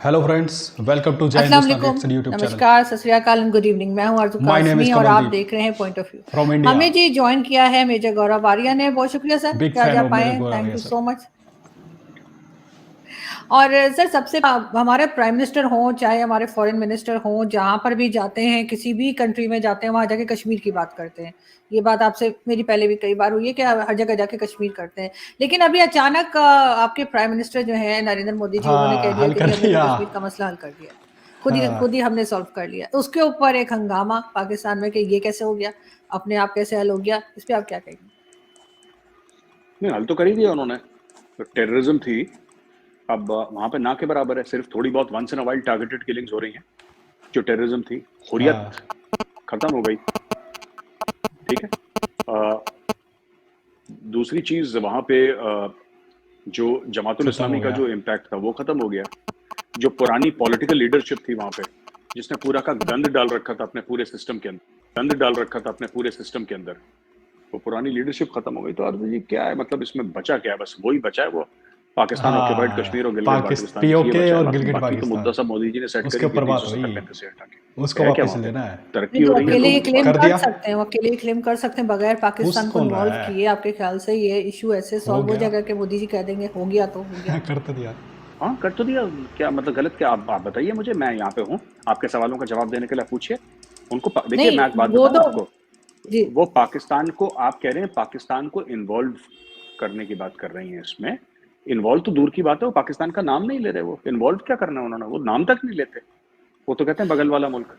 Hello friends, welcome to जय अस्सलाम हिंदुस्तान वालेकुम, रिएक्शन यूट्यूब चैनल। नमस्कार, सत श्री अकाल एंड गुड इवनिंग। मैं हूँ आरज़ू माय नेम इज कासमी और आप कमलदीप देख रहे हैं point of view. From India. हमें जी जॉइन किया है मेजर गौरव आर्या ने, बहुत शुक्रिया सर बिग कि आज फैन आप ऑफ मेरे आए, गौरव थैंक भैया यू सर। So much. और सर सबसे हमारे प्राइम मिनिस्टर हों चाहे हमारे फॉरेन मिनिस्टर हों, जहाँ पर भी जाते हैं, किसी भी कंट्री में जाते हैं, वहाँ जाके कश्मीर की बात करते हैं। ये बात आपसे मेरी पहले भी कई बार हुई है कि हर जगह जाके कश्मीर करते हैं। लेकिन अभी अचानक आपके प्राइम मिनिस्टर जो हैं नरेंद्र मोदी जी, उन्होंने कह हाँ, दिया हल कि कर जी हमने तो दिया। कश्मीर का मसला हल कर दिया, खुद हाँ, ही हमने सॉल्व कर लिया। उसके ऊपर एक हंगामा पाकिस्तान में कि ये कैसे हो गया, अपने आप कैसे हल हो गया, इस पे आप क्या कहेंगे? नहीं, हल तो कर ही दिया उन्होंने। तो टेररिज्म थी, अब वहां पे ना के बराबर है। सिर्फ थोड़ी बहुत once in a while targeted killings हो रही हैं। जो टेररिज्म थी, हाँ, हुर्रियत खत्म हो गई। ठीक है। अ, दूसरी चीज वहां पे जो जमातुल खत्म हो इस्लामी का गया। जो इम्पैक्ट था वो खत्म हो गया। जो पुरानी पॉलिटिकल लीडरशिप थी वहां पे, जिसने पूरा का गंद डाल रखा था अपने पूरे सिस्टम के अंदर, वो पुरानी लीडरशिप खत्म हो गई। तो अर्जुन जी क्या है, मतलब इसमें बचा क्या है? बस वही बचा है, वो पाकिस्तान ऑक्यूपाइड कश्मीर और हाँ, गिलगित बाल्टिस्तान, ये पीओके बचा है। और गिलगिट बाकी तो मुद्दा पाकिस्तान, सब मोदी जी ने सेट उसके करी दिया ऊपर बात 370 हुई। का एनपीसी हटा के। उसको है क्या वापस वहां पे? लेना है। तरक्की नहीं तो हो रही है अकेले तो ये क्लेम कर कर दिया। सकते हैं, वो अकेले ही क्लेम कर सकते हैं बगैर पूछ पाकिस्तान को कौन रहा इन्वॉल्व है? किए। आपके ख्याल से ये इशू ऐसे हो सॉल्व हो गया। जाएगा कि मोदी जी कह देंगे हो गया तो हो गया? कर तो दिया। हाँ, कर तो दिया। क्या मतलब गलत क्या? आप बताइए मुझे, मैं यहाँ पे हूँ आपके सवालों का जवाब देने के लिए। पूछिए उनको। देखिए मैं एक नहीं बात वो बताऊँ तो आपको। जी वो पाकिस्तान को, आप कह रहे हैं पाकिस्तान को इन्वॉल्व करने की बात कर रही हैं इसमें। इन्वॉल्व तो दूर की बात है, वो पाकिस्तान का नाम नहीं ले रहे। वो इन्वॉल्व क्या करना है उन्होंने? वो नाम तक नहीं लेते। वो तो कहते हैं बगल वाला मुल्क।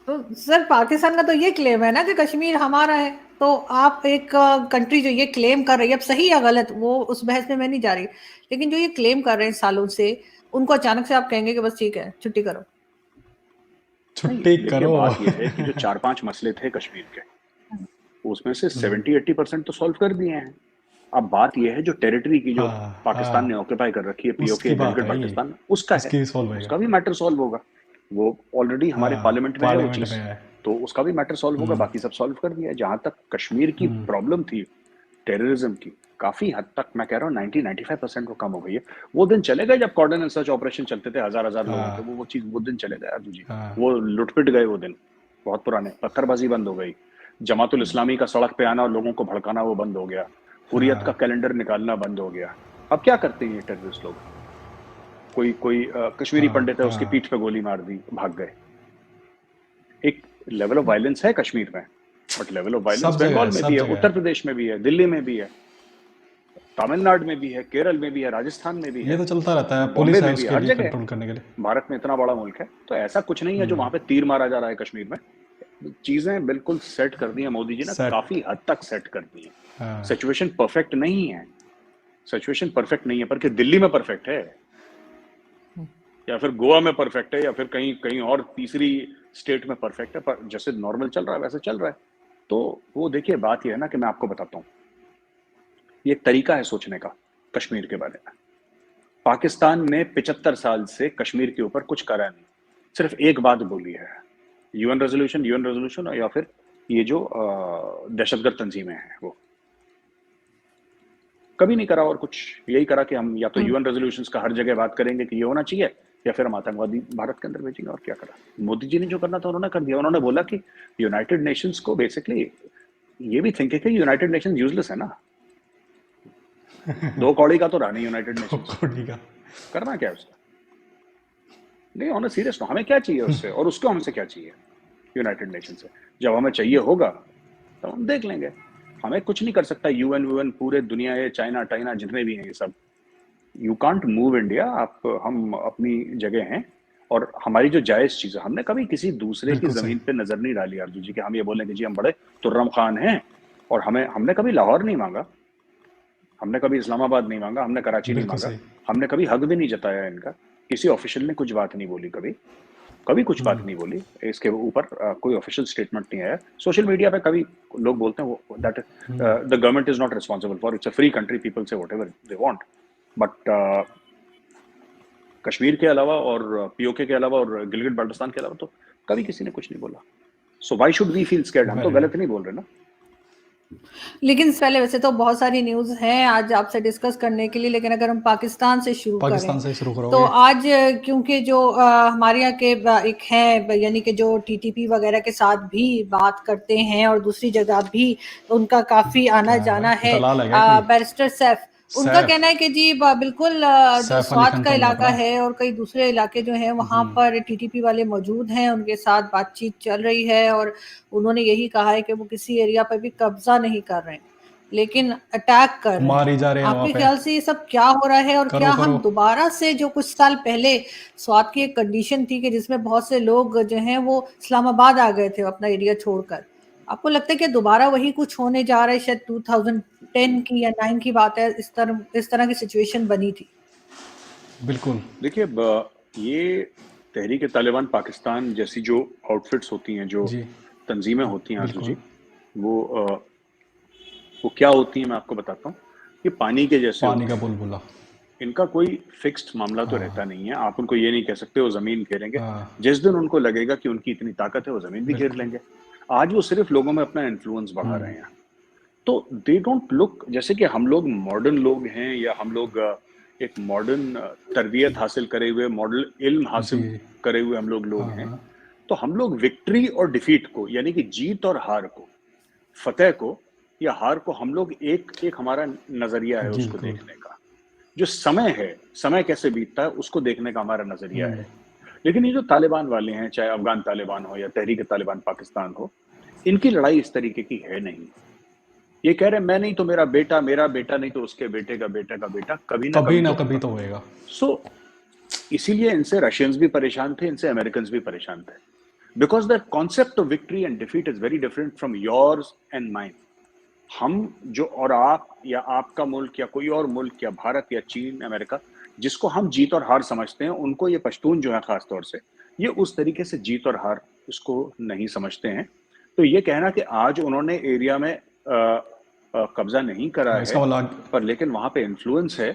तो सर पाकिस्तान का तो ये क्लेम है ना कि कश्मीर हमारा है। तो आप एक कंट्री जो ये क्लेम कर रही है, अब सही या गलत वो उस बहस में मैं नहीं जा रही, लेकिन जो ये क्लेम कर रहे हैं सालों से, उनको अचानक से आप कहेंगे कि बस ठीक है छुट्टी करो। नहीं, छुट्टी देखिए करो। बात यह है कि जो 4-5 मसले थे कश्मीर के, उसमें से 70-80% तो सॉल्व कर दिए हैं। अब बात यह है जो टेरिटरी की, जो हाँ, पाकिस्तान ने हाँ, ऑक्यूपाई कर रखी है, पीओके उसकी बात गिलगित है ये। बाल्टिस्तान, उसका है। उसकी सॉल्व होएगा। उसका भी मैटर सॉल्व होगा। वो ऑलरेडी हमारे हाँ, पार्लियामेंट में है वो पार्लियामेंट चीज। में है। तो उसका भी मैटर सॉल्व होगा। बाकी सब सॉल्व कर दिया है। जहां तक कश्मीर की प्रॉब्लम थी टेररिज्म की, काफी हद तक मैं कह रहा हूँ 90-95% वो कम हो गई है। वो दिन चले गए जब कॉर्डन एंड सर्च ऑपरेशन चलते थे हजार हजार लोगों के। हाँ, वो चीज, वो दिन चले गए अर्जु जी। हाँ, वो लुटपिट गए वो दिन। बहुत पुराने। पत्थरबाजी बंद हो गई। जमातुल इस्लामी का सड़क पे आना और लोगों को भड़काना वो बंद हो गया। हुर्रियत का हाँ, कैलेंडर निकालना बंद हो गया। अब क्या करते हैं ये टेररिस्ट लोग? कोई कोई कश्मीरी हाँ, पंडित है, उसकी हाँ। पीठ पे गोली मार दी, भाग गए। एक लेवल ऑफ वायलेंस है कश्मीर में, बट लेवल ऑफ वायलेंस सब जगह बंगाल है, में भी सब है, जगह उत्तर है। प्रदेश में भी है, दिल्ली में भी है, तमिलनाडु में भी है, केरल में भी है, राजस्थान में भी ये है, तो चलता रहता है, बॉम्बे पुलिस है में भी है, उसके हर लिए जगह है। कंट्रोल करने के लिए। भारत में इतना बड़ा मुल्क है, तो ऐसा कुछ नहीं है जो वहां पे तीर मारा जा रहा है कश्मीर में। चीजें बिल्कुल सेट कर दी है मोदी जी ने, सेट। काफी हद तक सेट कर दी है। हाँ, सिचुएशन परफेक्ट नहीं है। सिचुएशन परफेक्ट नहीं है, पर कि दिल्ली में परफेक्ट है, या फिर गोवा में परफेक्ट है, या फिर कहीं कहीं और तीसरी स्टेट में परफेक्ट है। पर जैसे नॉर्मल चल रहा है वैसे चल रहा है। तो वो देखिए बात ये है ना कि मैं आपको बताता हूँ, ये एक तरीका है सोचने का कश्मीर के बारे में। पाकिस्तान ने 75 साल से कश्मीर के ऊपर कुछ करा नहीं। सिर्फ एक बात बोली है, यूएन रेजोल्यूशन, या फिर ये जो दहशतगर्द तंजीमें हैं वो कभी नहीं करा। और कुछ यही करा कि हम या तो यूएन रेजोल्यूशंस का हर जगह बात करेंगे कि ये होना चाहिए, या फिर हम आतंकवादी भारत के अंदर भेजेंगे। और क्या करा मोदी जी ने? जो करना था उन्होंने कर दिया। उन्होंने बोला कि यूनाइटेड नेशंस को बेसिकली ये भी थिंक है कि यूनाइटेड नेशंस यूजलेस है ना। 2 कौड़ी का तो रहा नहीं यूनाइटेड तो नेशंस। कोडी का। करना क्या है उसका? नहीं, ऑन सीरियस नो, हमें क्या चाहिए उससे और उसको हमसे क्या चाहिए यूनाइटेड नेशन से? जब हमें चाहिए होगा तब हम देख लेंगे। हमें कुछ नहीं कर सकता यूएन पूरे दुनिया, ये चाइना टाइना जितने भी हैं ये सब। You can't move India. आप, हम अपनी जगह हैं। और हमारी जो जायज चीज है, हमने कभी किसी दूसरे की बिल्कुल सही। जमीन पे नजर नहीं डाली अर्जु जी, कि हम ये बोलें कि जी हम बड़े तुर्रम खान हैं। और हमने कभी लाहौर नहीं मांगा, हमने कभी इस्लामाबाद नहीं मांगा, हमने कराची नहीं बिल्कुल मांगा। सही। हमने कभी हक भी नहीं जताया इनका। किसी ऑफिशियल ने कुछ बात नहीं बोली कभी, कभी कुछ बात नहीं बोली। इसके ऊपर कोई ऑफिशियल स्टेटमेंट नहीं आया। सोशल मीडिया पे कभी लोग बोलते हैं वो that the government is not responsible for, it's a free country, people say whatever they want. But Kashmir के अलावा और पीओके के अलावा और गिलगित बाल्टिस्तान के अलावा तो कभी किसी ने कुछ नहीं बोला। So why should we feel scared? हम तो वेरी गलत गुड। नहीं बोल रहे ना। लेकिन पहले वैसे तो बहुत सारी न्यूज़ हैं आज आपसे डिस्कस करने के लिए, लेकिन अगर हम पाकिस्तान से शुरू करें, पाकिस्तान से शुरू तो करोगे? आज क्योंकि जो हमारे यहाँ के एक हैं, यानी कि जो टीटीपी वगैरह के साथ भी बात करते हैं और दूसरी जगह भी उनका काफ़ी क्या है आना-जाना भाई, है, दलाल है क्या कोई? बैरिस्टर सैफ, उनका सैफ, कहना है कि जी बिल्कुल जो सैफ अली स्वात खान का तो नहीं इलाका अपना। है और कई दूसरे इलाके जो हैं वहाँ पर टीटीपी वाले मौजूद हैं, उनके साथ बातचीत चल रही है और उन्होंने यही कहा है कि वो किसी एरिया पर भी कब्जा नहीं कर रहे हैं, लेकिन अटैक कर रहे हैं। मार ही जा रहे हैं वहाँ आपके पे। ख्याल से ये सब क्या हो रहा है और क्या करो करो। हम दोबारा से जो कुछ साल पहले स्वात की एक कंडीशन थी कि जिसमें बहुत से लोग जो हैं वो इस्लामाबाद आ गए थे अपना एरिया छोड़कर, आपको लगता है कि दोबारा वही कुछ होने जा रहा है? शायद 2010 की या 9 की बात है, इस तरह की सिचुएशन बनी थी। बिल्कुल। देखिए ये तहरीक तालिबान पाकिस्तान जैसी जो आउटफिट्स होती हैं, जो जी, तंजीमें होती हैं आरजू बिल्कुल। जी, वो वो क्या होती हैं मैं आपको बताता हूँ। ये पानी के जैसे पानी होते का हैं। बुलबुला। इनका कोई फिक्स्ड मामला तो रहता हाँ, नहीं है। आप उनको ये नहीं कह सकते वो ज़मीन घेरेंगे। हाँ, जिस दिन उनको लगेगा कि उनकी इतनी ताकत है, वो ज़मीन भी घेर बिल्कुल। लेंगे। आज वो सिर्फ लोगों में अपना इन्फ्लुएंस बढ़ा रहे हैं। तो दे डोंट लुक जैसे कि हम लोग मॉडर्न लोग हैं, या हम लोग एक मॉडर्न तरबियत हासिल करे हुए, मॉडल इल्म जी, हासिल करे हुए हम लोग हाँ, हैं। हाँ, तो हम लोग विक्ट्री और डिफीट को, यानी कि जीत और हार को, फतेह को या हार को, हम लोग एक एक हमारा नजरिया है उसको बिल्कुल। देखने का। जो समय है, समय कैसे बीतता है उसको देखने का हमारा नजरिया है। लेकिन ये जो तालिबान वाले हैं, चाहे अफगान तालिबान हो या तहरीक तालिबान पाकिस्तान हो, इनकी लड़ाई इस तरीके की है नहीं। ये कह रहे हैं मैं नहीं तो मेरा बेटा नहीं तो उसके बेटे का बेटा का बेटा, कभी ना कभी कभी ना तो कभी होगा। तो होएगा। सो इसीलिए इनसे रशियंस भी परेशान थे, इनसे अमेरिकन भी परेशान थे, because the concept of victory and defeat is very different from yours and mine. हम जो, और आप या आपका मुल्क या कोई और मुल्क या भारत या चीन अमेरिका, जिसको हम जीत और हार समझते हैं, उनको ये पश्तून जो है खास तौर से, ये उस तरीके से जीत और हार उसको नहीं समझते हैं। तो ये कहना कि आज उन्होंने एरिया में कब्जा नहीं करा हाँ, इसका है, मतलब पर लेकिन वहां पे इन्फ्लुएंस है,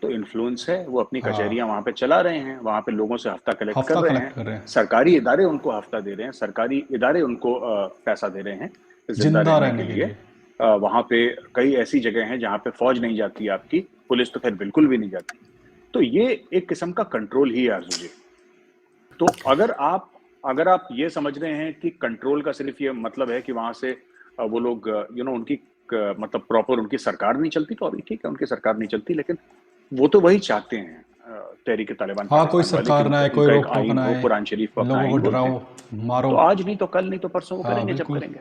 तो इन्फ्लुएंस है, वो अपनी हाँ, कचहरियां वहां पे चला रहे हैं, वहां पे लोगों से हफ्ता कलेक्ट कर हफ्ता रहे हैं, कलेक्ट कर रहे हैं। सरकारी इदारे उनको हफ्ता दे रहे हैं, सरकारी इदारे उनको पैसा दे रहे हैं जिंदा जिंदा रहने के रहने के लिए। लिए। वहां पे कई ऐसी जगह हैं जहां पे फौज नहीं जाती आपकी, पुलिस तो खैर बिल्कुल भी नहीं जाती। तो ये एक किस्म का कंट्रोल ही है आरजू जी। तो अगर आप ये समझ रहे हैं कि कंट्रोल का सिर्फ ये मतलब है कि वहां से वो लोग उनकी मतलब प्रॉपर उनकी सरकार नहीं चलती, तो अभी ठीक है उनकी सरकार नहीं चलती, लेकिन वो तो वही चाहते हैं तहरीक तालिबान हाँ, कोई पाकिस्तान वाले, कि सरकार ना आए, कोई उनका एक रोक टोक आइन ना हो, आए, कुरान शरीफ को अपना लोगों को आइन बोलते डराओ, हैं। मारो। तो आज नहीं तो कल, नहीं तो परसों वो हाँ, करेंगे जब बिल्कुल। करेंगे।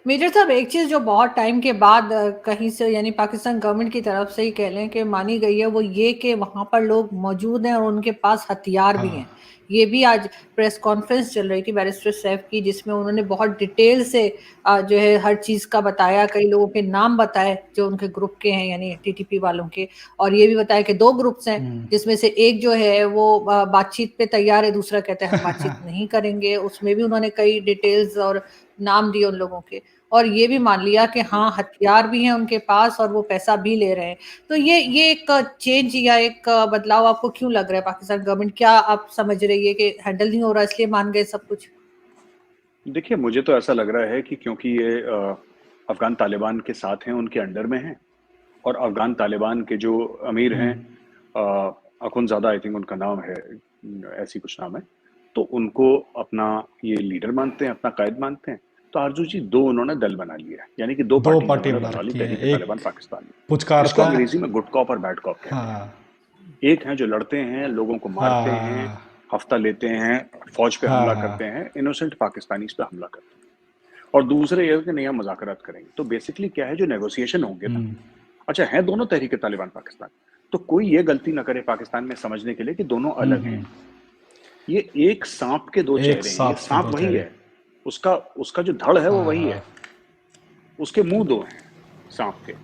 मेजर साहब, एक चीज़ जो बहुत टाइम के बाद कहीं से, यानी पाकिस्तान गवर्नमेंट की तरफ से ही कह लें कि मानी गई है, वो ये कि वहाँ पर लोग मौजूद हैं और उनके पास हथियार भी हैं। हाँ, ये भी आज प्रेस कॉन्फ्रेंस चल रही थी बैरिस्टर सैफ की, जिसमें उन्होंने बहुत डिटेल से जो है हर चीज़ का बताया, कई लोगों के नाम बताए जो उनके ग्रुप के हैं, यानी टीटीपी वालों के, और ये भी बताया कि 2 ग्रुप्स हैं, जिसमें से एक जो है वो बातचीत पे तैयार है, दूसरा कहता है हम बातचीत नहीं करेंगे। उसमें भी उन्होंने कई डिटेल्स और नाम दिए उन लोगों के, और ये भी मान लिया कि हाँ, हथियार भी हैं उनके पास और वो पैसा भी ले रहे हैं। तो ये एक चेंज या एक बदलाव आपको क्यों लग रहा है? पाकिस्तान गवर्नमेंट क्या आप समझ रही है कि हैंडल नहीं हो रहा इसलिए मान गए सब कुछ? देखिए मुझे तो ऐसा लग रहा है कि क्योंकि ये अफगान तालिबान के साथ हैं, उनके अंडर में हैं, और अफगान तालिबान के जो अमीर हैं, अखुनज़ादा आई थिंक उनका नाम है, ऐसी कुछ नाम है, तो उनको अपना ये लीडर मानते हैं, अपना कायद मानते हैं। तो आरजू जी 2 उन्होंने दल बना लिया है, यानी कि 2 2 पार्टीज पार्टी उन्होंने बना बना ली रखी है, तहरीक एक तालिबान पाकिस्तान में, जिसको पुचकारता है। अंग्रेजी में गुड कॉप और बैड कॉप कहते हैं। हाँ, एक हैं जो लड़ते हैं, लोगों को मारते हैं, हाँ, हफ्ता लेते हैं, फौज पे हाँ, हमला हाँ, करते हैं, इनोसेंट पाकिस्तानीज पे हमला करते हैं। और दूसरे ये है कि नहीं हम मुज़ाकरात करेंगे। तो बेसिकली क्या है, जो नेगोशिएशन होंगे ना, अच्छा है दोनों तहरीक तालिबान पाकिस्तान, तो कोई ये गलती ना करे पाकिस्तान में समझने के लिए कि दोनों अलग हैं। ये एक सांप के 2 एक चेहरे हैं, ये सांप के सांप 2 वही चेहरे। है, उसका उसका जो धड़ है वो हाँ, वही है, हाँ, उसके मुंह 2 हैं सांप के,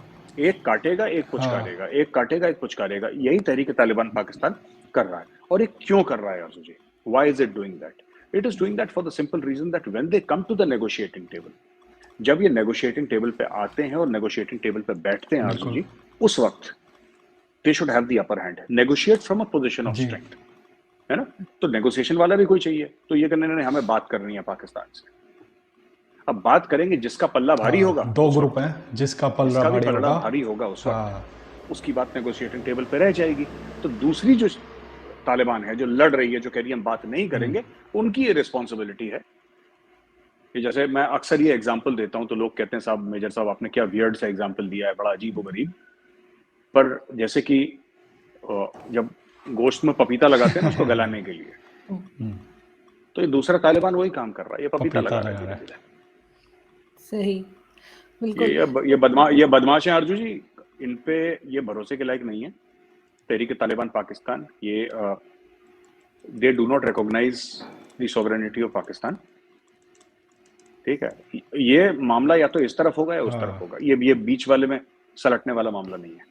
एक काटेगा एक हाँ, पुचकारेगा, एक काटेगा एक पुचकारेगा। यही तहरीक तालिबान पाकिस्तान कर रहा है। और ये क्यों कर रहा है Arzoo ji? Why is it doing that? It is doing that for the simple reason that when they come to the negotiating table, जब ये नेगोशिएटिंग टेबल पे आते हैं और नेगोशिएटिंग टेबल पे बैठते हैं आरजू बिल्कुल। जी, उस वक्त they should have the upper hand, negotiate from a position of जी, स्ट्रेंथ, है ना? तो नेगोशिएशन वाला भी कोई चाहिए, तो ये कहने नहीं हमें बात करनी है पाकिस्तान से। अब बात करेंगे जिसका पल्ला भारी होगा, दो ग्रुप हैं, जिसका पल्ला जिसका भी भारी पल्ला होगा, भारी होगा उस वक्त हाँ, उसकी बात नेगोशिएटिंग टेबल पे रह जाएगी। तो दूसरी जो तालिबान है, जो लड़ रही है, जो कह रही है हम बात नहीं करेंगे, उनकी ये रिस्पॉन्सिबिलिटी है कि जैसे मैं अक्सर ये एग्जांपल देता हूं तो लोग कहते हैं साहब मेजर साहब आपने क्या वियर्ड सा एग्जांपल दिया है, बड़ा अजीब व गरीब। पर जैसे कि जब गोश्त में पपीता लगाते हैं ना उसको गलाने के लिए, तो ये दूसरा तालिबान वही काम कर रहा है, ये पपीता लगा रहा है धीरे धीरे। सही, बिल्कुल। ये बदमाश हैं अर्जू जी, इन पे ये भरोसे के लायक नहीं है। तहरीक तालिबान पाकिस्तान, ये they do not recognise the sovereignty of Pakistan. ठीक है, ये मामला या तो इस तरफ होगा या उस तरफ होगा, ये बीच वाले में सलटने वाला मामला नहीं है।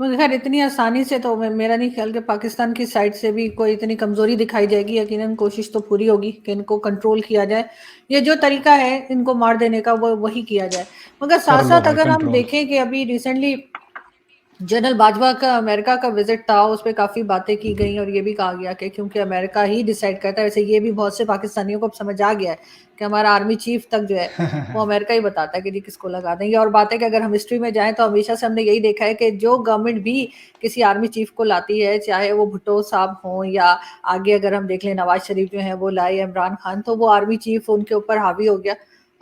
मगर खैर इतनी आसानी से तो मेरा नहीं ख्याल कि पाकिस्तान की साइड से भी कोई इतनी कमजोरी दिखाई जाएगी। यकीनन कोशिश तो पूरी होगी कि इनको कंट्रोल किया जाए, ये जो तरीका है इनको मार देने का वो वही किया जाए। मगर साथ साथ अगर हम देखें कि अभी रिसेंटली जनरल बाजवा का अमेरिका का विजिट था, उस पर काफी बातें की गई और ये भी कहा गया कि क्योंकि अमेरिका ही डिसाइड करता है, वैसे ये भी बहुत से पाकिस्तानियों को अब समझ आ गया है कि हमारा आर्मी चीफ तक जो है वो अमेरिका ही बताता है कि जी किसको लगा देंगे। और बात है कि अगर हम हिस्ट्री में जाएं तो हमेशा से हमने यही देखा है कि जो गवर्नमेंट भी किसी आर्मी चीफ को लाती है, चाहे वो भुट्टो साहब हों या आगे अगर हम देख लें नवाज शरीफ जो है वो लाए इमरान खान, तो वो आर्मी चीफ उनके ऊपर हावी हो गया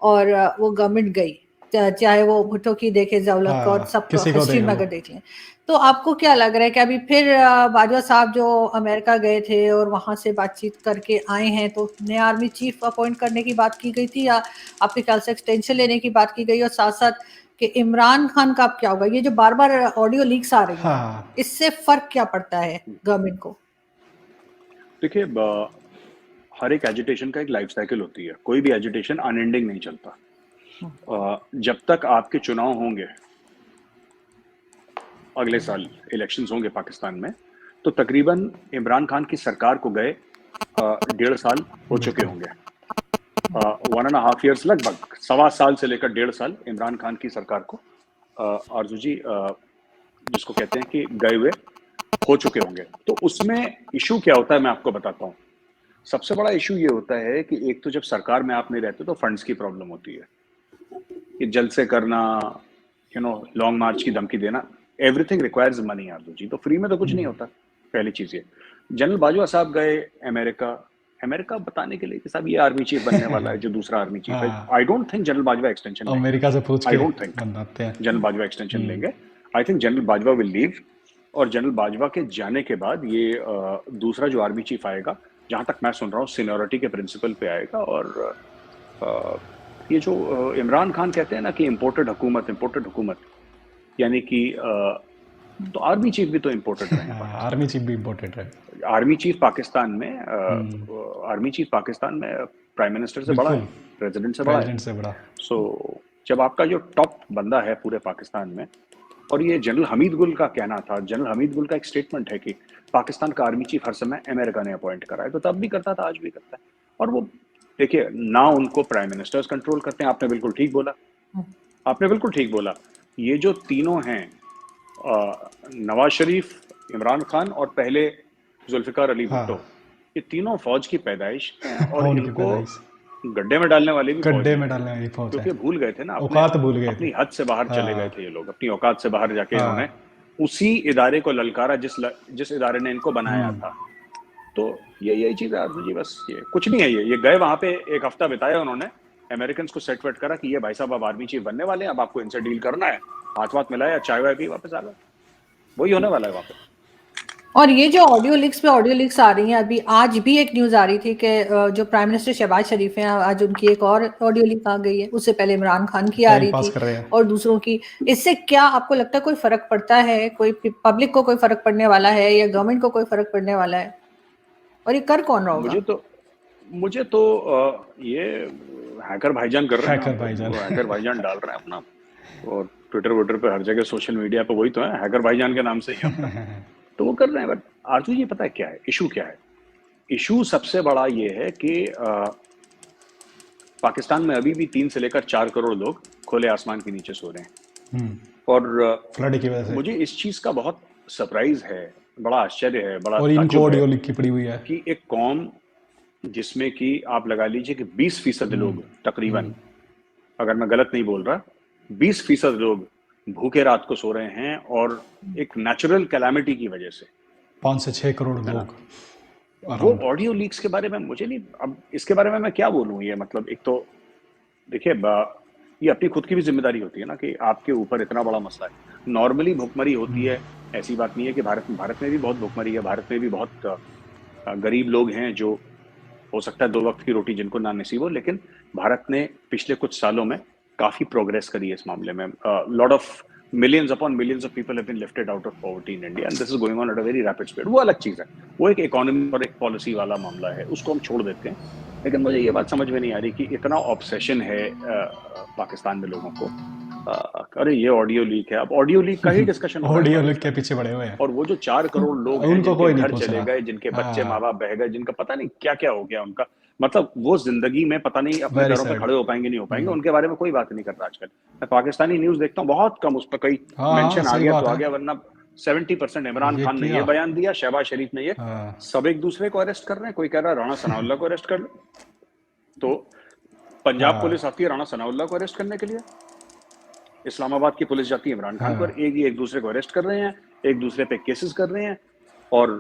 और वो गवर्नमेंट गई, चाहे वो भुट्टो की देखे, जवलक और सब हिस्ट्री में अगर देख लें। तो आपको क्या लग रहा है कि अभी फिर बाजवा साहब जो अमेरिका गए थे और वहां से बातचीत करके आए हैं, तो नया आर्मी चीफ अपॉइंट करने की बात की गई थी या आपके ख्याल से एक्सटेंशन लेने की बात की गई? और साथ साथ कि इमरान खान का अब क्या होगा? ये जो बार बार ऑडियो लीक्स आ रही हैं, इससे फर्क क्या पड़ता है गवर्नमेंट को? देखिए, हर एक एजिटेशन का एक लाइफ साइकिल होती है, कोई भी एजिटेशन अनएंडिंग नहीं चलता। जब तक आपके चुनाव होंगे, अगले साल इलेक्शंस होंगे पाकिस्तान में, तो तकरीबन इमरान खान की सरकार को गए 1.5 साल हो चुके होंगे, 1.5 years, लगभग 1.25 साल से लेकर 1.5 साल इमरान खान की सरकार को आरजू जी जिसको कहते हैं कि गए हुए हो चुके होंगे। तो उसमें इशू क्या होता है मैं आपको बताता हूँ। सबसे बड़ा इशू ये होता है कि एक तो जब सरकार में आप नहीं रहते तो फंड्स की प्रॉब्लम होती है, कि जल्द से करना, लॉन्ग मार्च की धमकी देना, एवरीथिंग रिक्वायर्स मनी आरजू जी, तो फ्री में तो कुछ नहीं होता। पहली चीज ये, जनरल बाजवा साहब गए अमेरिका बताने के लिए कि साहब ये आर्मी चीफ बनने वाला है जो दूसरा आर्मी चीफ है। I don't think general Bajwa extension America से पूछ के I don't think general Bajwa extension लेंगे। I think general Bajwa will leave, और जनरल बाजवा के जाने के बाद ये दूसरा जो आर्मी चीफ आएगा, जहां तक मैं सुन रहा हूँ सीनियोरिटी के प्रिंसिपल पे आएगा। और ये जो इमरान खान कहते हैं ना कि इम्पोर्टेड हुकूमत, यानी कि तो आर्मी चीफ भी तो इम्पोर्टेड है। आर्मी चीफ भी इम्पोर्टेड है। आर्मी चीफ पाकिस्तान में प्राइम मिनिस्टर से बड़ा है, प्रेसिडेंट से बड़ा। सो जब आपका जो टॉप बंदा है पूरे पाकिस्तान में, और ये जनरल हमीद गुल का कहना था, जनरल हमीद गुल का एक स्टेटमेंट है कि पाकिस्तान का आर्मी चीफ हर समय अमेरिका ने अपॉइंट करा है, तो तब भी करता था, आज भी करता है। और वो देखिए ना, उनको प्राइम मिनिस्टर्स कंट्रोल करते हैं। आपने बिल्कुल ठीक बोला, ये जो तीनों हैं, नवाज शरीफ, इमरान खान और पहले जुल्फिकार अली भुट्टो, ये तीनों फौज की पैदाइश हैं, और इनको गड्ढे में डालने वाले भी फौज, क्योंकि भूल गए थे ना, अपनी हद से बाहर चले गए थे ये लोग, अपनी औकात से बाहर जाके इन्होंने उसी इदारे को ललकारा जिस इदारे ने इनको बनाया था। तो यही चीज है जी, बस ये कुछ नहीं है। ये गए वहां पे, एक हफ्ता बिताया उन्होंने, अमेरिकन को सेट वेट करा कि ये भाई साहब अब आर्मी चीफ बनने वाले हैं, अब आपको इनसे डील करना है, हाथ मिलाया, चाय वाय पी, वापस आ गए। वही होने वाला है वहां पे। और ये जो ऑडियो लीक्स आ रही हैं, अभी आज भी एक न्यूज आ रही थी कि जो प्राइम मिनिस्टर शहबाज शरीफ हैं, आज उनकी एक और ऑडियो लीक आ गई है, उससे पहले इमरान खान की आ रही थी और दूसरों की। इससे क्या आपको लगता है कोई फर्क पड़ता है? कोई पब्लिक को कोई फर्क पड़ने वाला है या गवर्नमेंट को कोई फर्क पड़ने वाला है? और ये कर कौन रहा होगा? मुझे तो ये हैकर भाईजान कर रहे हैं, हैकर भाईजान डाल रहे हैं अपना, और ट्विटर पे हर जगह सोशल मीडिया पे वही तो है, हैकर भाईजान के नाम से ही तो वो कर रहे हैं। बट आरजू ये पता है क्या है इशू? क्या है इशू? सबसे बड़ा ये है कि पाकिस्तान में अभी भी 3 से लेकर 4 करोड़ लोग खुले आसमान के नीचे सो रहे हैं, और फ्लड की वजह से मुझे इस चीज का बहुत सरप्राइज है, बड़ा आश्चर्य है, बड़ा और इनको ऑडियो लिख की पड़ी हुई है कि एक कौम जिसमें कि आप लगा लीजिए कि 20% लोग तकरीबन, अगर मैं गलत नहीं बोल रहा, 20% लोग भूखे रात को सो रहे हैं, और एक नेचुरल कैलामिटी की वजह से। 5 से 6 करोड़ है ना? लोग वो अराउंड। ऑडियो लीक्स के बारे में मुझे नहीं, अब इसके बारे में मैं क्या बोलूं, ये मतलब एक तो देखिए ये अपनी खुद की भी जिम्मेदारी होती है ना कि आपके ऊपर इतना बड़ा मसला है। नॉर्मली भुखमरी होती है, ऐसी बात नहीं है कि भारत में भी बहुत भुखमरी है, भारत में भी बहुत गरीब लोग हैं जो हो सकता है 2 वक्त की रोटी जिनको ना नसीब हो, लेकिन भारत ने पिछले कुछ सालों में काफी प्रोग्रेस करी है इस मामले में। Lot of millions upon millions of people have been lifted out of poverty in India, and this is going on at a very rapid speed. वो अलग चीज है, वो एक इकोनॉमी और एक पॉलिसी वाला मामला है, उसको हम छोड़ देते हैं। लेकिन मुझे ये बात समझ में नहीं आ रही कि इतना ऑब्सेशन है पाकिस्तान में लोगों को, अरे ये ऑडियो लीक है, अब ऑडियो लीक का ही डिस्कशन हो रहा है ऑडियो लीक के पाकिस्तान में। पीछे पड़े हुए हैं। और वो जो 4 करोड़ लोग हैं उनको कोई जिनके नहीं घर पूछ चले रहा। गए, जिनके बच्चे हाँ। माँ बाप बह गए, जिनका पता नहीं क्या क्या हो गया उनका, मतलब वो जिंदगी में पता नहीं अपने वेरी पैरों पे सैड। खड़े हो पाएंगे नहीं हो पाएंगे, उनके बारे में कोई बात नहीं करता आजकल। मैं पाकिस्तानी न्यूज देखता हूँ बहुत कम, उस पर कई हाँ मेंशन आ सही गया बात तो आ है। गया, वरना 70% इमरान ये खान ने किया। ये बयान दिया, शहबाज शरीफ ने ये, हाँ। सब एक दूसरे को अरेस्ट कर रहे हैं। कोई कह रहा है राणा सनाउल्लाह को अरेस्ट कर लो, तो पंजाब हाँ। पुलिस आती है राणा सनाउल्लाह को अरेस्ट करने के लिए, इस्लामाबाद की पुलिस जाती है इमरान खान हाँ। पर, एक दूसरे को अरेस्ट कर रहे हैं, एक दूसरे पे केसेस कर रहे हैं, और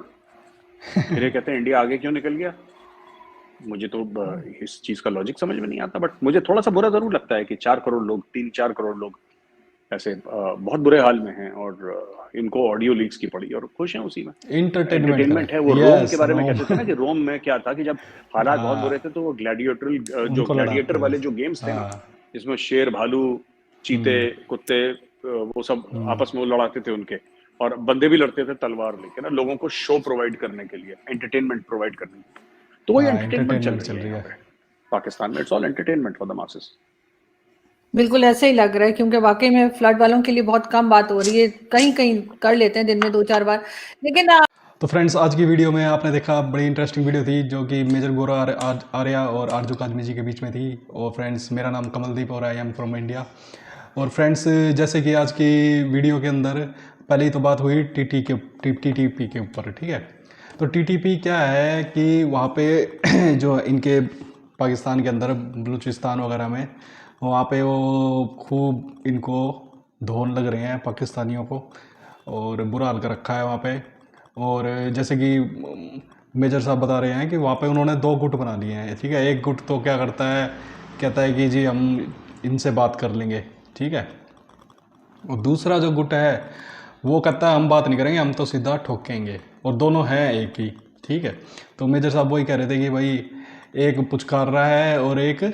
फिर ये कहते हैं इंडिया आगे क्यों निकल गया। मुझे तो इस चीज का लॉजिक समझ में नहीं आता, बट मुझे थोड़ा सा बुरा जरूर लगता है कि 4 करोड़ लोग, 3-4 करोड़ लोग ऐसे बहुत बुरे हाल में हैं, और इनको ऑडियो लीक्स की पड़ी और खुश हैं उसी में। एंटरटेनमेंट है। वो रोम के बारे में कहते थे ना कि रोम में क्या था कि जब हालात बहुत बुरे थे तो वो जो उनको ग्लैडिएटर लड़ाते वाले थे। जो गेम्स थे ना, हाँ। जिसमें शेर, भालू, चीते, कुत्ते, वो सब आपस में वो लड़ाते थे उनके, और बंदे भी लड़ते थे तलवार लेके ना, लोगों को शो प्रोवाइड करने के लिए, एंटरटेनमेंट प्रोवाइड करने के लिए। तो वही हाँ एंटरटेनमेंट चल एंटरटेनमेंट रही चल है रही यहाँ है। पे पाकिस्तान में। It's all entertainment for the masses. बिल्कुल ऐसे ही लग रहा है, क्योंकि वाकई में फ्लड वालों के लिए बहुत कम बात हो रही है, कहीं कहीं कर लेते हैं दिन में 2-4 बार, लेकिन तो फ्रेंड्स, आज की वीडियो में आपने देखा बड़ी इंटरेस्टिंग वीडियो थी जो कि मेजर गौरव आर्या और आरजू काजमी जी के बीच में थी। और फ्रेंड्स, मेरा नाम कमलदीप और आई एम फ्रॉम इंडिया। और फ्रेंड्स, जैसे कि आज की वीडियो के अंदर पहले ही तो बात हुई टीटीपी के ऊपर, ठीक है। तो टीटीपी क्या है कि वहाँ पे जो इनके पाकिस्तान के अंदर बलूचिस्तान वगैरह में, वहाँ पे वो खूब इनको धोन लग रहे हैं पाकिस्तानियों को, और बुरा हाल कर रखा है वहाँ पे। और जैसे कि मेजर साहब बता रहे हैं कि वहाँ पे उन्होंने 2 गुट बना लिए हैं, ठीक है। एक गुट तो क्या करता है, कहता है कि जी हम इनसे बात कर लेंगे, ठीक है। और दूसरा जो गुट है वो कहता है हम बात नहीं करेंगे, हम तो सीधा ठोकेंगे। और दोनों हैं एक ही, ठीक है। तो मेजर साहब वही कह रहे थे कि भाई एक पुचकार रहा है और एक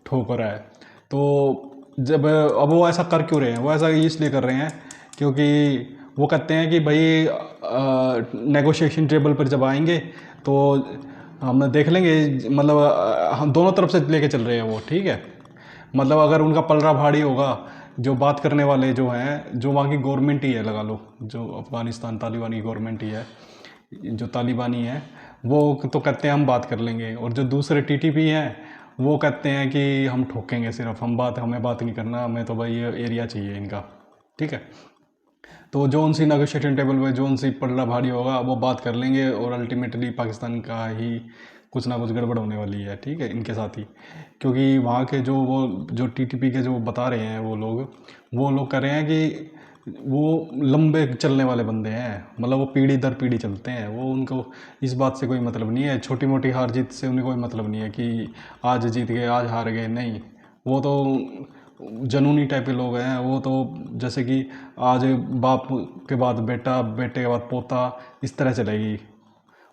ठोक रहा है। तो जब अब वो ऐसा कर क्यों रहे हैं, वो ऐसा इसलिए कर रहे हैं क्योंकि वो कहते हैं कि भाई नेगोशिएशन टेबल पर जब आएंगे तो हम देख लेंगे, मतलब हम दोनों तरफ से लेके चल रहे हैं वो, ठीक है। मतलब अगर उनका पलड़ा भारी होगा, जो बात करने वाले जो हैं, जो वहाँ की गवर्नमेंट ही है, लगा लो जो अफ़गानिस्तान तालिबानी गवर्नमेंट ही है, जो तालिबानी है, वो तो कहते हैं हम बात कर लेंगे। और जो दूसरे टीटीपी हैं वो कहते हैं कि हम ठोकेंगे, सिर्फ हमें बात नहीं करना, हमें तो भाई ये एरिया चाहिए इनका, ठीक है। तो जो उनसी नेगोशिएशन टेबल पे जो उनसी पलड़ा भारी होगा वो बात कर लेंगे, और अल्टीमेटली पाकिस्तान का ही कुछ ना कुछ गड़बड़ होने वाली है, ठीक है, इनके साथ ही। क्योंकि वहाँ के जो टीटीपी के जो बता रहे हैं वो लोग कह रहे हैं कि वो लंबे चलने वाले बंदे हैं, मतलब वो पीढ़ी दर पीढ़ी चलते हैं। वो उनको इस बात से कोई मतलब नहीं है, छोटी मोटी हार जीत से उन्हें कोई मतलब नहीं है कि आज जीत गए आज हार गए, नहीं। वो तो जनूनी टाइप के लोग हैं। वो तो जैसे कि आज बाप के बाद बेटा, बेटे के बाद पोता, इस तरह चलेगी।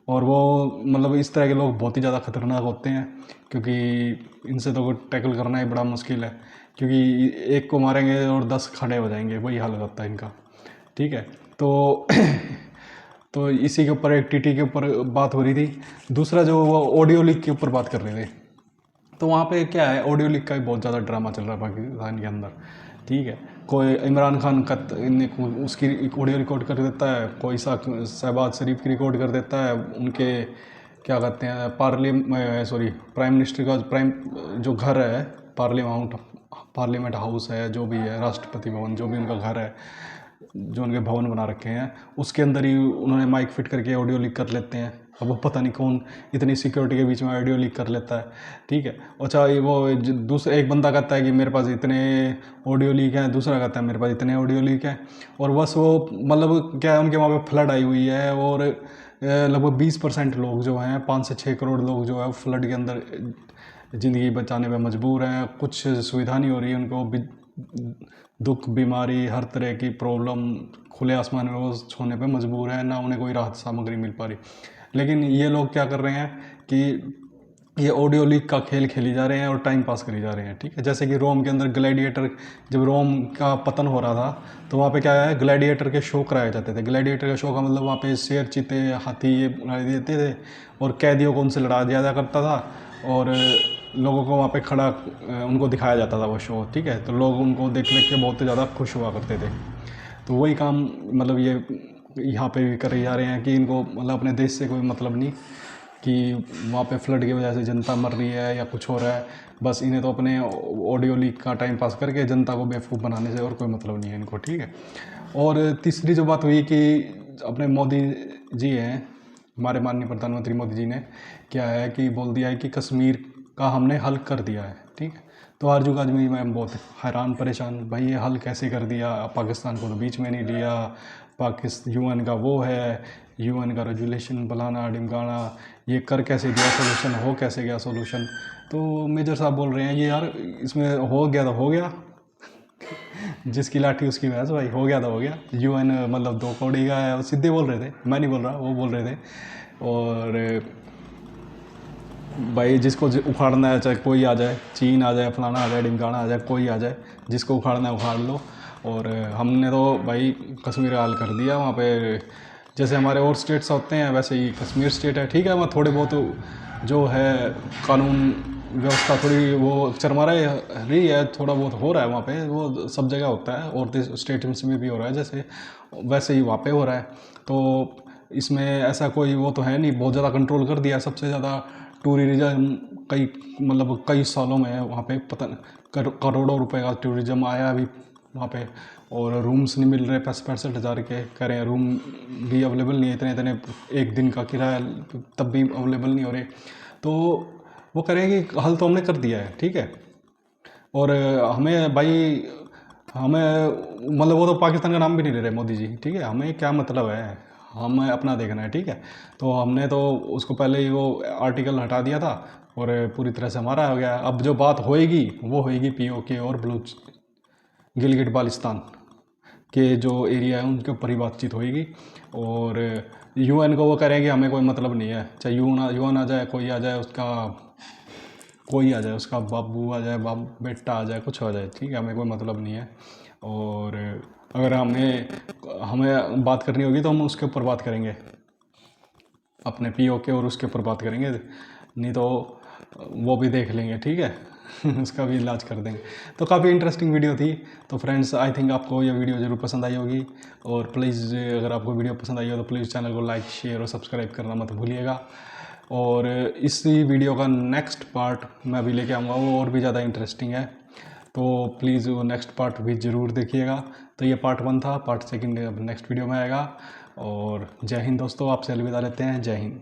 और वो मतलब इस तरह के लोग बहुत ही ज़्यादा खतरनाक होते हैं, क्योंकि इनसे तो टैकल करना ही बड़ा मुश्किल है, क्योंकि एक को मारेंगे और 10 खड़े हो जाएंगे, वही हाल होता है इनका, ठीक है। तो तो इसी के ऊपर एक टीटी के ऊपर बात हो रही थी। दूसरा जो वो ऑडियो लीक के ऊपर बात कर रहे थे, तो वहाँ पे क्या है, ऑडियो लीक का भी बहुत ज़्यादा ड्रामा चल रहा है पाकिस्तान के अंदर, ठीक है। कोई इमरान खान का उसकी ऑडियो रिकॉर्ड कर देता है, कोई शहबाज शरीफ की रिकॉर्ड कर देता है, उनके क्या कहते हैं प्राइम मिनिस्टर का जो घर है, पार्लियामेंट हाउस है, जो भी है, राष्ट्रपति भवन, जो भी उनका घर है, जो उनके भवन बना रखे हैं उसके अंदर ही उन्होंने माइक फिट करके ऑडियो लीक कर लेते हैं। अब वो पता नहीं कौन इतनी सिक्योरिटी के बीच में ऑडियो लीक कर लेता है, ठीक है। अच्छा, ये वो दूसरा एक बंदा कहता है कि मेरे पास इतने ऑडियो लीक हैं, दूसरा कहता है मेरे पास इतने ऑडियो लीक हैं, और बस वो मतलब क्या है, उनके वहाँ पे फ्लड आई हुई है और लगभग 20% लोग जो हैं, 5 से 6 करोड़ लोग जो है फ्लड के अंदर ज़िंदगी बचाने पे मजबूर हैं। कुछ सुविधा नहीं हो रही है उनको, दुख बीमारी हर तरह की प्रॉब्लम खुले आसमान में वो सोने पे मजबूर है, ना उन्हें कोई राहत सामग्री मिल पा रही। लेकिन ये लोग क्या कर रहे हैं कि ये ऑडियो लीक का खेल खेली जा रहे हैं और टाइम पास करी जा रहे हैं, ठीक है। जैसे कि रोम के अंदर ग्लैडिएटर, जब रोम का पतन हो रहा था तो वहाँ पे क्या है, ग्लैडिएटर के शो कराए जाते थे। ग्लैडिएटर का शो का मतलब वहाँ पे शेर, चीते, हाथी ये लड़ा देते थे और कैदियों को उनसे लड़ा दिया करता था और लोगों को वहाँ पे खड़ा उनको दिखाया जाता था वो शो, ठीक है। तो लोग उनको देख देख के बहुत ज़्यादा खुश हुआ करते थे। तो वही काम मतलब ये यहाँ पे भी करे जा रहे हैं कि इनको मतलब अपने देश से कोई मतलब नहीं कि वहाँ पे फ्लड की वजह से जनता मर रही है या कुछ हो रहा है, बस इन्हें तो अपने ऑडियो लीक का टाइम पास करके जनता को बेवकूफ़ बनाने से और कोई मतलब नहीं है इनको, ठीक है। और तीसरी जो बात हुई कि अपने मोदी जी हैं, हमारे माननीय प्रधानमंत्री मोदी जी ने क्या है कि बोल दिया है कि कश्मीर का हमने हल कर दिया है, ठीक है। तो आरजू का आदमी मैं बहुत हैरान परेशान, भाई ये हल कैसे कर दिया, पाकिस्तान को तो बीच में नहीं लिया, पाकिस्तान यूएन का वो है, यूएन का रेजुलेशन बनाना डिमकाना, ये कर कैसे दिया सोल्यूशन, हो कैसे गया सोल्यूशन। तो मेजर साहब बोल रहे हैं ये यार इसमें हो गया तो हो गया, जिसकी लाठी उसकी भैंस भाई, हो गया तो हो गया। यूएन मतलब 2 कौड़ी का है, वो सीधे बोल रहे थे, मैं नहीं बोल रहा, वो बोल रहे थे। और भाई जिसको उखाड़ना है, चाहे कोई आ जाए, चीन आ जाए, फलाना आ जाए, ढिमकाना आ जाए, कोई आ जाए, जिसको उखाड़ना है उखाड़ लो। और हमने तो भाई कश्मीर हाल कर दिया। वहाँ पे जैसे हमारे और स्टेट्स होते हैं वैसे ही कश्मीर स्टेट है, ठीक है। वहाँ थोड़े बहुत जो है कानून व्यवस्था थोड़ी वो चरमरा रही है, थोड़ा बहुत हो रहा है वहाँ पे, वो सब जगह होता है और स्टेट्स में भी हो रहा है, जैसे वैसे ही वहाँ पे हो रहा है। तो इसमें ऐसा कोई वो तो है नहीं, बहुत ज़्यादा कंट्रोल कर दिया। सबसे ज़्यादा टूरिज्म कई सालों में वहाँ पे पता करोड़ों रुपए का टूरिज्म आया अभी वहाँ पे, और रूम्स नहीं मिल रहे, 65,000 के कह रहे हैं, रूम भी अवेलेबल नहीं है, इतने इतने एक दिन का किराया तब भी अवेलेबल नहीं हो रहे। तो वो कह रहे हैं कि हल तो हमने कर दिया है, ठीक है। और हमें भाई हमें मतलब वो तो पाकिस्तान का नाम भी नहीं ले रहे मोदी जी, ठीक है। हमें क्या मतलब है, हमें अपना देखना है, ठीक है। तो हमने तो उसको पहले ही वो आर्टिकल हटा दिया था और पूरी तरह से हमारा हो गया। अब जो बात होएगी वो होएगी पीओके और गिलगिट बाल्टिस्तान के जो एरिया है उनके ऊपर ही बातचीत होएगी। और यूएन को वो कह रहे हैं कि हमें कोई मतलब नहीं है, चाहे यूएन आ जाए, कोई आ जाए, कोई आ जाए, उसका बाबू आ जाए, बेटा आ जाए, कुछ हो जाए, ठीक है, हमें कोई मतलब नहीं है। और अगर हमें बात करनी होगी तो हम उसके ऊपर बात करेंगे, अपने पीओके और उसके ऊपर बात करेंगे, नहीं तो वो भी देख लेंगे, ठीक है। उसका भी इलाज कर देंगे। तो काफ़ी इंटरेस्टिंग वीडियो थी। तो फ्रेंड्स आई थिंक आपको ये वीडियो ज़रूर पसंद आई होगी, और प्लीज़ अगर आपको वीडियो पसंद आई हो तो प्लीज़ चैनल को लाइक, शेयर और सब्सक्राइब करना मत भूलिएगा। और इसी वीडियो का नेक्स्ट पार्ट मैं अभी लेके आऊँगा, वो और भी ज़्यादा इंटरेस्टिंग है, तो प्लीज़ वो नेक्स्ट पार्ट भी ज़रूर देखिएगा। तो ये पार्ट 1 था, पार्ट 2 अब नेक्स्ट वीडियो में आएगा। और जय हिंद दोस्तों, आपसे अलविदा लेते हैं, जय हिंद।